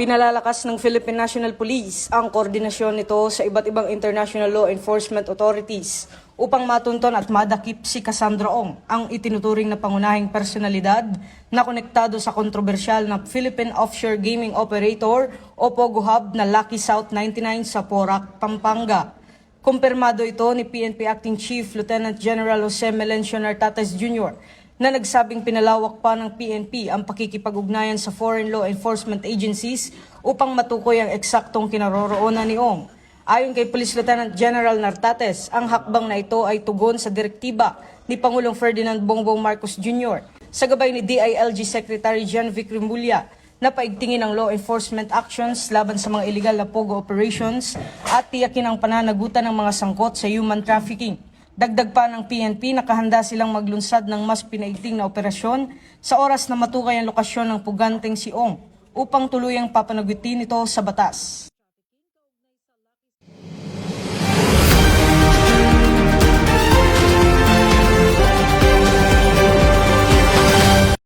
Pinalalakas ng Philippine National Police ang koordinasyon nito sa iba't ibang international law enforcement authorities upang matunton at madakip si Cassandra Ong, ang itinuturing na pangunahing personalidad na konektado sa kontrobersyal na Philippine Offshore Gaming Operator o POGO Hub na Lucky South 99 sa Porac, Pampanga. Kumpirmado ito ni PNP Acting Chief Lieutenant General Jose Melencio Nartates Jr. na nagsabing pinalawak pa ng PNP ang pakikipag-ugnayan sa foreign law enforcement agencies upang matukoy ang eksaktong kinaroroonan ni Ong. Ayon kay Police Lieutenant General Nartates, ang hakbang na ito ay tugon sa direktiba ni Pangulong Ferdinand Bongbong Marcos Jr. sa gabay ni DILG Secretary John Vic Rimulya na paigtingin ang law enforcement actions laban sa mga illegal na POGO operations at tiyakin ang pananagutan ng mga sangkot sa human trafficking. Dagdag pa ng PNP, nakahanda silang maglunsad ng mas pinaigting na operasyon sa oras na matukay ang lokasyon ng puganteng si Ong upang tuluyang papanagutin ito sa batas.